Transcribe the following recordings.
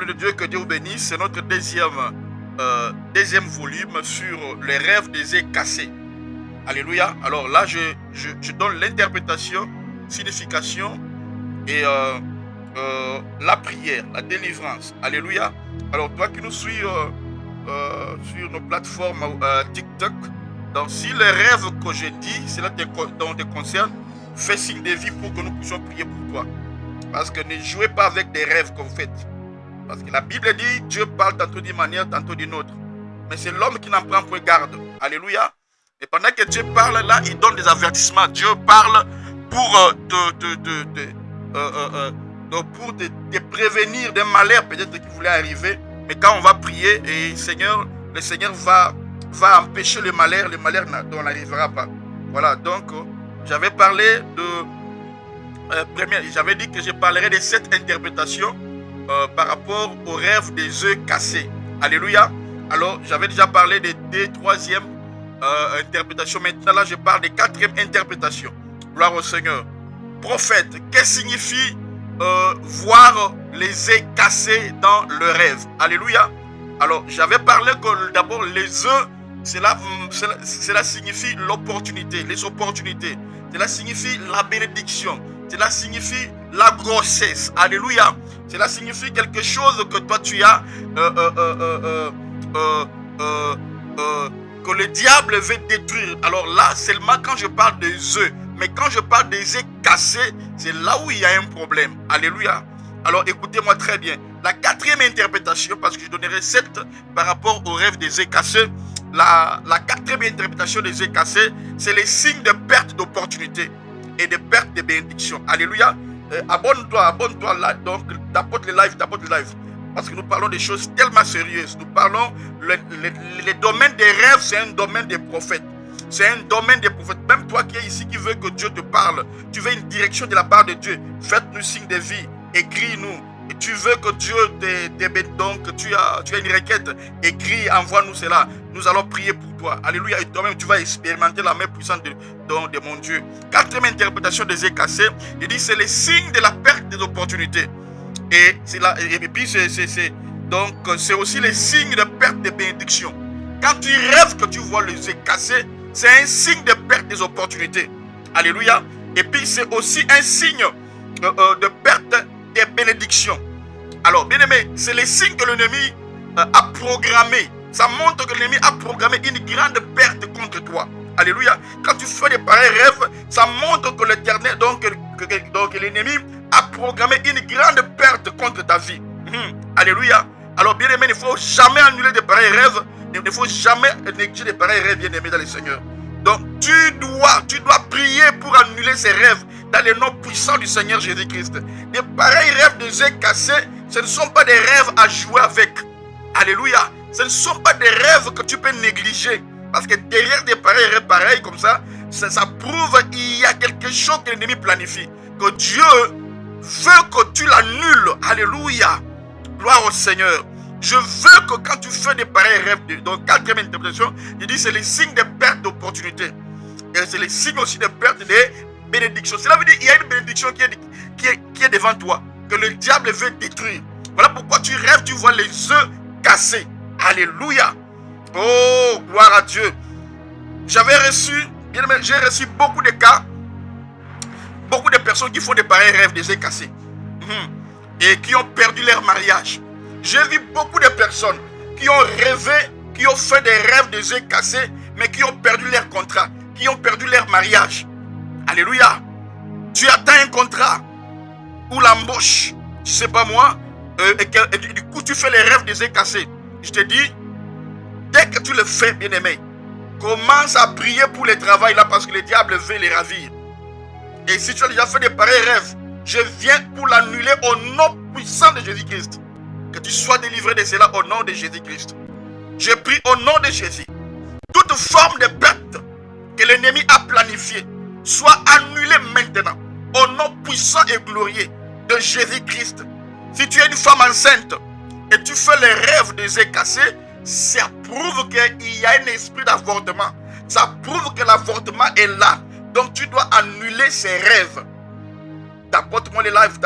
de Dieu, que Dieu vous bénisse. C'est notre deuxième volume sur les rêves des œufs cassés. Alléluia. Alors là, je donne l'interprétation, signification et la prière, la délivrance. Alléluia. Alors toi qui nous suis sur nos plateformes TikTok, donc si les rêves que je dis, cela te concerne, fais signe de vie pour que nous puissions prier pour toi. Parce que ne jouez pas avec des rêves que vous faites. Parce que la Bible dit, Dieu parle tantôt d'une manière, tantôt d'une autre. Mais c'est l'homme qui n'en prend point garde. Alléluia. Et pendant que Dieu parle là, il donne des avertissements. Dieu parle pour te prévenir d'un malheur peut-être qui voulait arriver. Mais quand on va prier, et le Seigneur va empêcher le malheur dont n'arrivera pas. Voilà, donc j'avais parlé j'avais dit que je parlerai de 7 interprétations par rapport aux rêves des œufs cassés. Alléluia. Alors, j'avais déjà parlé des 3e interprétations. Maintenant, là, je parle des 4e interprétations. Gloire au Seigneur. Prophète, qu'est-ce que signifie voir les œufs cassés dans le rêve? Alléluia. Alors, j'avais parlé que d'abord, les œufs, cela signifie l'opportunité, les opportunités. Cela signifie la bénédiction. Cela signifie la grossesse. Alléluia. Cela signifie quelque chose que toi tu as que le diable veut détruire. Alors là, seulement quand je parle des œufs. Mais quand je parle des œufs cassés, c'est là où il y a un problème. Alléluia. Alors écoutez-moi très bien. La 4e interprétation, parce que je donnerai 7 par rapport au rêve des œufs cassés. La 4e interprétation des œufs cassés, c'est les signes de perte d'opportunité et de perte de bénédiction. Alléluia. Abonne-toi là. Donc, tapote le live. Parce que nous parlons des choses tellement sérieuses. Nous parlons, le domaine des rêves, c'est un domaine des prophètes. C'est un domaine des prophètes. Même toi qui es ici, qui veux que Dieu te parle, tu veux une direction de la part de Dieu, faites-nous signe de vie, écris-nous. Et tu veux que Dieu te donc tu as une requête, écris, envoie-nous cela. Nous allons prier pour toi. Alléluia. Et toi-même, tu vas expérimenter la main puissante de mon Dieu. 4e interprétation des œufs cassés, il dit c'est les signes de la perte des opportunités. Et puis c'est aussi les signes de perte de bénédiction. Quand tu rêves que tu vois les œufs cassés, c'est un signe de perte des opportunités. Alléluia. Et puis c'est aussi un signe de perte des bénédictions. Alors, bien aimé, c'est les signes que l'ennemi a programmé. Ça montre que l'ennemi a programmé une grande perte contre toi. Alléluia. Quand tu fais des pareils rêves, ça montre que l'éternel, donc l'ennemi a programmé une grande perte contre ta vie. Alléluia. Alors, bien aimé, il ne faut jamais annuler de pareils rêves. Il ne faut jamais négliger de pareils rêves, bien aimé dans le Seigneur. Donc, tu dois prier pour annuler ces rêves dans le nom puissant du Seigneur Jésus-Christ. Des pareils rêves des œufs cassés, ce ne sont pas des rêves à jouer avec. Alléluia. Ce ne sont pas des rêves que tu peux négliger. Parce que derrière des pareils rêves pareils comme ça prouve qu'il y a quelque chose que l'ennemi planifie. Que Dieu veut que tu l'annules. Alléluia. Gloire au Seigneur. Je veux que quand tu fais des pareils rêves, donc 4e interprétation, il dit c'est les signes de perte d'opportunité. Et c'est les signes aussi de perte de bénédiction. Cela veut dire qu'il y a une bénédiction qui est devant toi, que le diable veut détruire. Voilà pourquoi tu rêves, tu vois les œufs cassés. Alléluia. Oh, gloire à Dieu. J'ai reçu beaucoup de cas, beaucoup de personnes qui font des pareils rêves des œufs cassés et qui ont perdu leur mariage. J'ai vu beaucoup de personnes qui ont rêvé, qui ont fait des rêves des œufs cassés, mais qui ont perdu leur contrat, qui ont perdu leur mariage. Alléluia. Tu attends un contrat ou l'embauche, je ne sais pas moi, et du coup tu fais les rêves des œufs cassés. Je te dis, dès que tu le fais, bien-aimé, commence à prier pour le travail là parce que le diable veut les ravir. Et si tu as déjà fait des pareils rêves, je viens pour l'annuler au nom puissant de Jésus-Christ. Que tu sois délivré de cela au nom de Jésus-Christ. Je prie au nom de Jésus. Toute forme de perte que l'ennemi a planifiée soit annulée maintenant. Au nom puissant et glorieux de Jésus-Christ. Si tu es une femme enceinte et tu fais les rêves des œufs cassés, ça prouve qu'il y a un esprit d'avortement. Ça prouve que l'avortement est là. Donc tu dois annuler ces rêves. Tapote-moi les lives.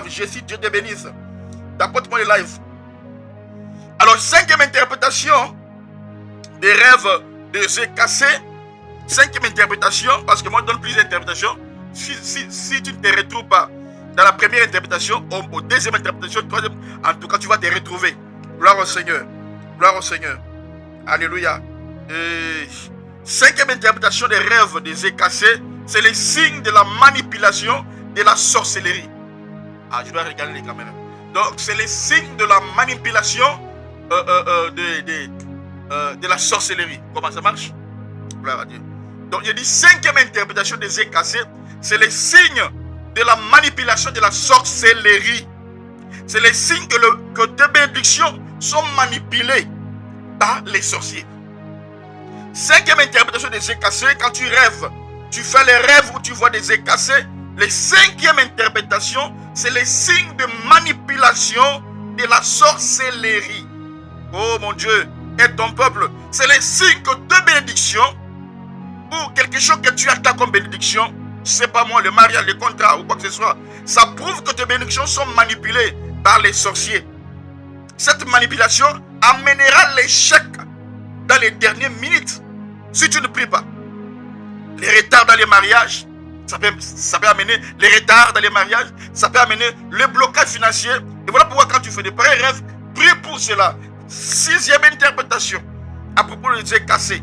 Jésus, Dieu te bénisse. Tapote-moi le live. Alors, 5e interprétation des rêves des yeux cassés. 5e interprétation, parce que moi je donne plus d'interprétations. Si tu ne te retrouves pas dans la première interprétation, au 2e interprétation, 3e, en tout cas tu vas te retrouver. Gloire au Seigneur. Gloire au Seigneur. Alléluia. 5e interprétation des rêves des yeux cassés, c'est les signes de la manipulation, de la sorcellerie. Ah, je dois regarder les caméras. Donc, c'est les signes de la manipulation de la sorcellerie. Comment ça marche? Gloire à Dieu. Donc, il dit 5e interprétation des yeux cassés, c'est les signes de la manipulation de la sorcellerie. C'est les signes que tes bénédictions sont manipulées par les sorciers. 5e interprétation des yeux cassés, quand tu rêves, tu fais les rêves où tu vois des yeux cassés. Les 5e interprétation, c'est les signes de manipulation de la sorcellerie. Oh mon Dieu, et ton peuple, c'est les signes que tes bénédictions ou quelque chose que tu attends comme bénédiction, je sais pas moi, le mariage, le contrat ou quoi que ce soit, ça prouve que tes bénédictions sont manipulées par les sorciers. Cette manipulation amènera l'échec dans les dernières minutes si tu ne pries pas. Les retards dans les mariages, ça peut amener les retards dans les mariages, ça peut amener le blocage financier. Et voilà pourquoi quand tu fais des pareils rêves, prie pour cela. 6e interprétation à propos des yeux cassés.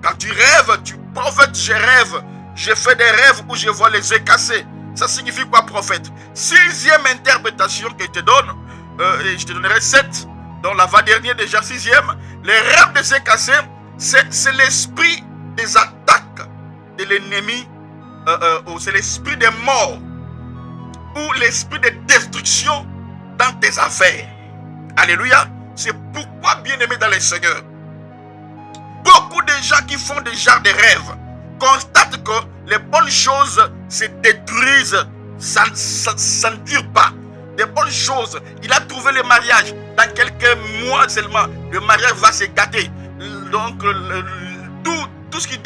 Quand tu rêves, tu prophètes, je rêve, je fais des rêves où je vois les yeux cassés. Ça signifie quoi, prophète? 6e interprétation que je te donne, et je te donnerai 7, donc l'avant-dernier déjà 6e. Les rêves des yeux cassés, c'est l'esprit des attaques de l'ennemi, c'est l'esprit des morts, ou l'esprit de destruction dans tes affaires. Alléluia. C'est pourquoi, bien-aimé dans les Seigneurs, beaucoup de gens qui font déjà des rêves constatent que les bonnes choses se détruisent, ça ne dure pas. Des bonnes choses, il a trouvé le mariage, dans quelques mois seulement, le mariage va se gâter. Donc, tout ce qui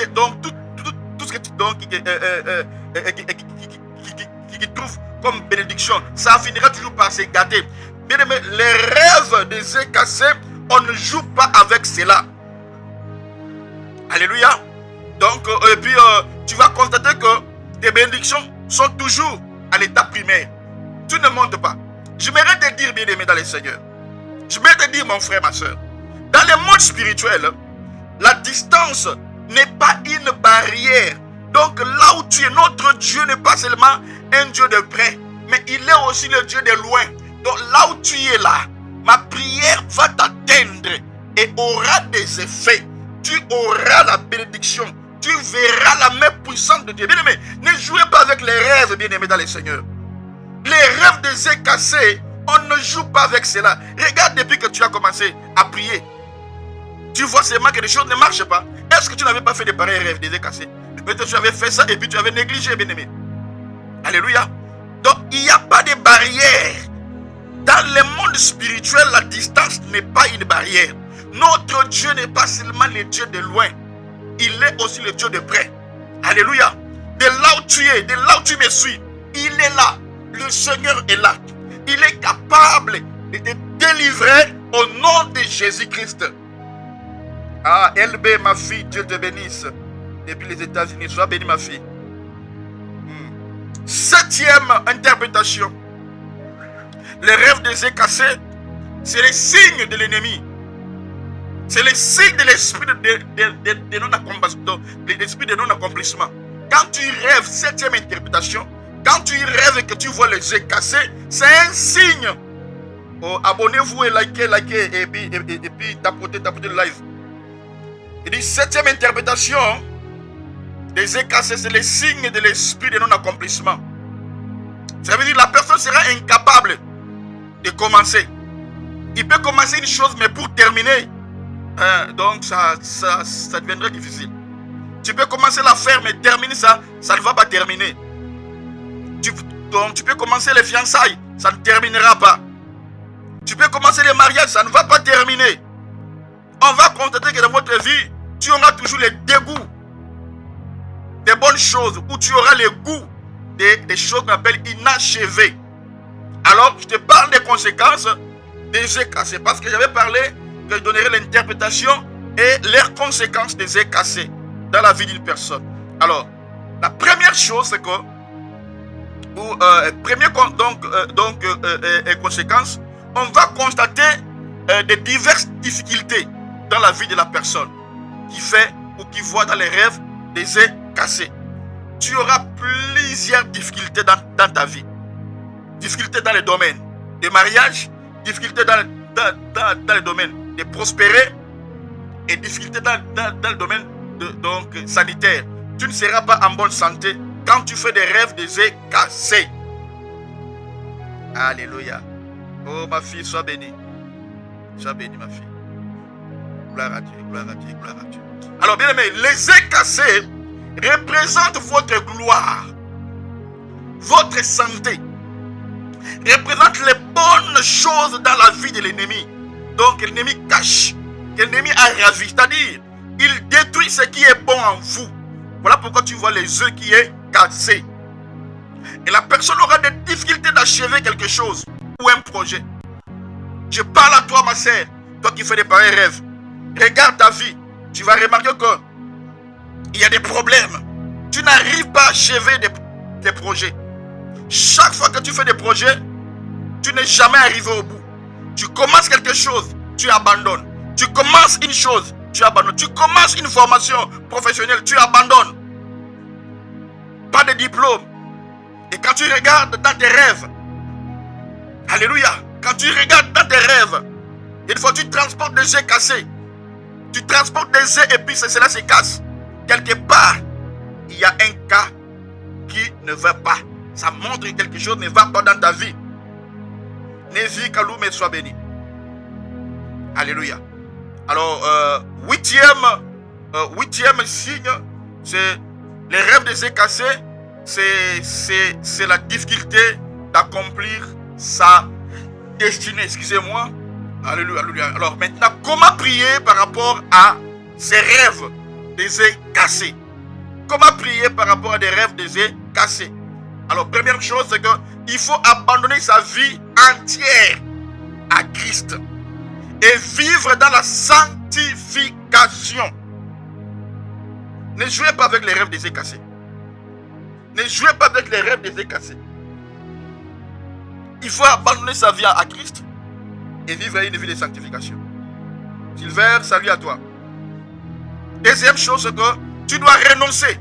trouve comme bénédiction, ça finira toujours par se gâter. Bien aimé, les rêves des yeux cassés, on ne joue pas avec cela. Alléluia. Donc, et puis, tu vas constater que tes bénédictions sont toujours à l'état primaire. Tu ne montes pas. Je m'aimerais te dire, bien aimé dans les Seigneurs, je vais te dire, mon frère, ma soeur, dans le monde spirituel, la distance n'est pas une barrière. Donc, là où tu es, notre Dieu n'est pas seulement un Dieu de près, mais il est aussi le Dieu de loin. Donc, là où tu es là, ma prière va t'atteindre et aura des effets. Tu auras la bénédiction. Tu verras la main puissante de Dieu. Bien-aimé, ne jouez pas avec les rêves, bien-aimé dans les Seigneurs. Les rêves des yeux cassés, on ne joue pas avec cela. Regarde depuis que tu as commencé à prier. Tu vois seulement que les choses ne marchent pas. Est-ce que tu n'avais pas fait de pareils rêves des yeux cassés? Peut-être que tu avais fait ça et puis tu avais négligé, bien-aimé. Alléluia. Donc, il n'y a pas de barrière. Dans le monde spirituel, la distance n'est pas une barrière. Notre Dieu n'est pas seulement le Dieu de loin. Il est aussi le Dieu de près. Alléluia. De là où tu es, de là où tu me suis, il est là. Le Seigneur est là. Il est capable de te délivrer au nom de Jésus-Christ. Ah, LB, ma fille, Dieu te bénisse. Depuis les États-Unis, sois bénie, ma fille. 7e interprétation. Les rêves des yeux cassés, c'est les signes de l'ennemi. C'est les signes de l'esprit de non-accomplissement. Quand tu rêves, 7e interprétation, quand tu rêves et que tu vois les yeux cassés, c'est un signe. Oh, abonnez-vous et likez, et puis tapotez le live. Il dit 7e interprétation des yeux cassés, c'est les signes de l'esprit de non-accomplissement. Ça veut dire que la personne sera incapable de commencer. Il peut commencer une chose, mais pour terminer, donc ça deviendrait difficile. Tu peux commencer la faire, mais terminer ça ne va pas terminer. Donc tu peux commencer les fiançailles, ça ne terminera pas. Tu peux commencer les mariages, ça ne va pas terminer. On va constater que dans votre vie, tu auras toujours les dégoûts des bonnes choses, ou tu auras les goûts des choses qu'on appelle inachevées. Alors, je te parle parle des conséquences des œufs cassés. Parce que j'avais parlé que je donnerais l'interprétation et les conséquences des œufs cassés dans la vie d'une personne. Alors, la première chose, c'est que, conséquence, on va constater des diverses difficultés dans la vie de la personne qui fait ou qui voit dans les rêves des œufs cassés. Tu auras plusieurs difficultés dans ta vie. Difficultés dans le domaine du mariage, difficultés dans le domaine de prospérer et difficultés dans le domaine sanitaire. Tu ne seras pas en bonne santé quand tu fais des rêves des œufs cassés. Alléluia. Oh ma fille, sois bénie. Sois bénie ma fille. Gloire à Dieu, gloire à Dieu, gloire à Dieu. Alors bien aimé, les œufs cassés représentent votre gloire, votre santé, représentent les bonnes choses dans la vie de l'ennemi. Donc l'ennemi cache, l'ennemi a ravi, c'est-à-dire il détruit ce qui est bon en vous. Voilà pourquoi tu vois les œufs qui est cassés. Et la personne aura des difficultés d'achever quelque chose ou un projet. Je parle à toi ma sœur, toi qui fais des pareils rêves. Regarde ta vie, tu vas remarquer qu'il y a des problèmes. Tu n'arrives pas à achever des projets. Chaque fois que tu fais des projets, tu n'es jamais arrivé au bout. Tu commences quelque chose, tu abandonnes. Tu commences une chose, tu abandonnes. Tu commences une formation professionnelle, tu abandonnes. Pas de diplôme. Et quand tu regardes dans tes rêves, alléluia, quand tu regardes dans tes rêves, il faut que tu transportes des œufs cassés. Tu transportes des œufs et puis cela se casse. Quelque part, il y a un cas qui ne va pas. Ça montre que quelque chose ne va pas dans ta vie. Névi Kaloumé soit béni. Alléluia. Alors, huitième signe, c'est les rêves des œufs cassés. C'est la difficulté d'accomplir sa destinée. Excusez-moi. Alléluia, alléluia. Alors maintenant, comment prier par rapport à ces rêves des œufs cassés? Comment prier par rapport à des rêves des œufs cassés? Alors, première chose, c'est qu'il faut abandonner sa vie entière à Christ et vivre dans la sanctification. Ne jouez pas avec les rêves des œufs cassés. Ne jouez pas avec les rêves des œufs cassés. Il faut abandonner sa vie à Christ et vivre une vie de sanctification. Sylvain, salut à toi. Deuxième chose, c'est que tu dois renoncer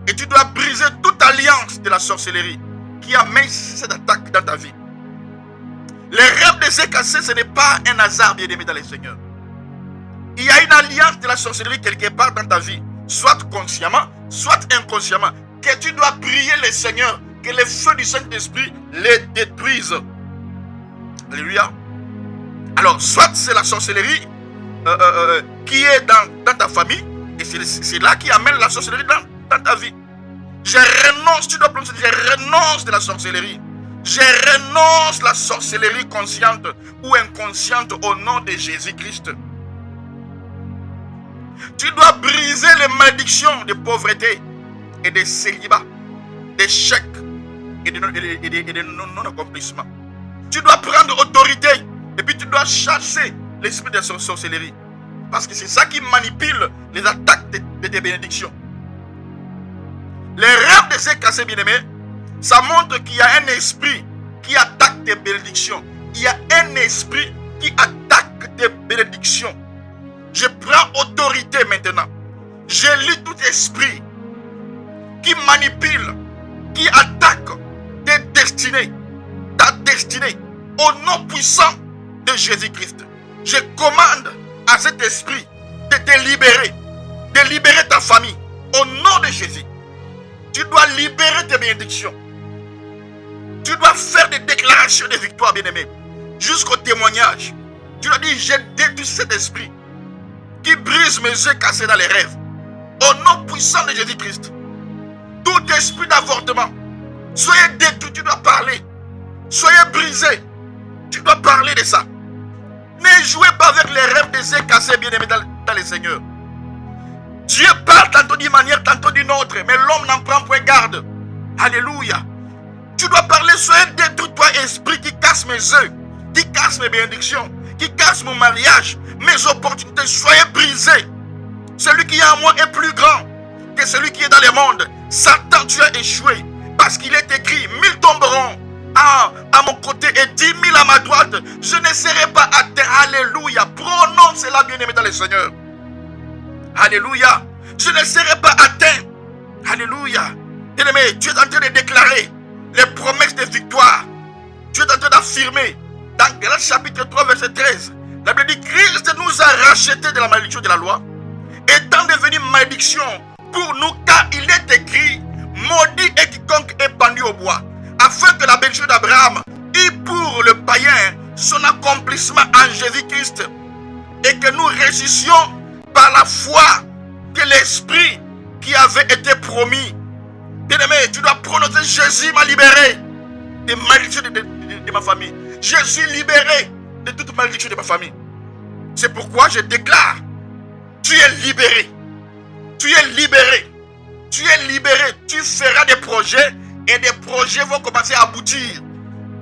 et tu dois briser toute alliance de la sorcellerie qui amène cette attaque dans ta vie. Les rêves des œufs cassés, ce n'est pas un hasard, bien-aimé dans le Seigneur. Il y a une alliance de la sorcellerie quelque part dans ta vie, soit consciemment, soit inconsciemment, que tu dois prier le Seigneur, que le feu du Saint-Esprit les détruise. Alléluia. Alors, soit c'est la sorcellerie qui est dans ta famille, et c'est là qui amène la sorcellerie dans ta vie. Je renonce, tu dois prononcer, je renonce de la sorcellerie. Je renonce la sorcellerie consciente ou inconsciente au nom de Jésus-Christ. Tu dois briser les malédictions de pauvreté et de célibat, d'échec et de non-accomplissement. Tu dois prendre autorité et puis tu dois chasser l'esprit de sorcellerie. Parce que c'est ça qui manipule les attaques de tes bénédictions. Les rêves de ces cassés bien-aimés, ça montre qu'il y a un esprit qui attaque tes bénédictions. Il y a un esprit qui attaque tes bénédictions. Je prends autorité maintenant. Je lis tout esprit qui manipule, qui attaque tes destinées, ta destinée, au nom puissant de Jésus-Christ. Je commande à cet esprit de te libérer, de libérer ta famille, au nom de Jésus. Tu dois libérer tes bénédictions. Tu dois faire des déclarations de victoire, bien-aimé, jusqu'au témoignage. Tu dois dire, j'ai détruit cet esprit qui brise mes yeux cassés dans les rêves. Au nom puissant de Jésus-Christ. Tout esprit d'avortement, soyez détruit, tu dois parler. Soyez brisé, tu dois parler de ça. Ne jouez pas avec les rêves des yeux cassés, bien-aimés dans le Seigneur. Dieu parle tantôt d'une manière, tantôt d'une autre, mais l'homme n'en prend point garde. Alléluia. Tu dois parler, soyez détruit, toi, esprit qui casse mes œufs, qui casse mes bénédictions, qui casse mon mariage, mes opportunités, soyez brisés. Celui qui est en moi est plus grand que celui qui est dans le monde. Satan, tu as échoué, parce qu'il est écrit, 1000 tomberont à mon côté et 10 000 à ma droite. Je ne serai pas atteint. Alléluia. Prononce cela, bien-aimé dans le Seigneur. Alléluia. Je ne serai pas atteint. Alléluia. Bien-aimé, tu es en train de déclarer les promesses de victoire. Tu es en train d'affirmer dans Galates chapitre 3 verset 13. La Bible dit, Christ nous a rachetés de la malédiction de la loi, étant devenu malédiction pour nous, car il est écrit, maudit est quiconque est pendu au bois, afin que la bénédiction d'Abraham eût pour le païen son accomplissement en Jésus-Christ, et que nous réussissions par la foi que l'Esprit qui avait été promis. Bien-aimé, tu dois prononcer, Jésus m'a libéré des malédictions de ma famille. Je suis libéré de toute malédiction de ma famille. C'est pourquoi je déclare, tu es libéré. Tu es libéré. Tu es libéré. Tu feras des projets et des projets vont commencer à aboutir.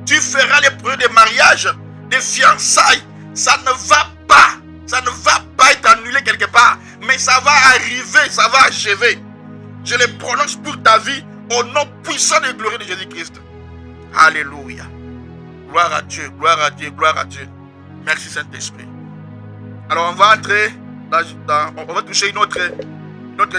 Tu feras les projets de mariage, des fiançailles. Ça ne va pas. Ça ne va pas être annulé quelque part. Mais ça va arriver, ça va achever. Je les prononce pour ta vie au nom puissant et glorieux de Jésus-Christ. Alléluia. Gloire à Dieu, gloire à Dieu, gloire à Dieu. Merci Saint-Esprit. Alors on va entrer on va toucher une autre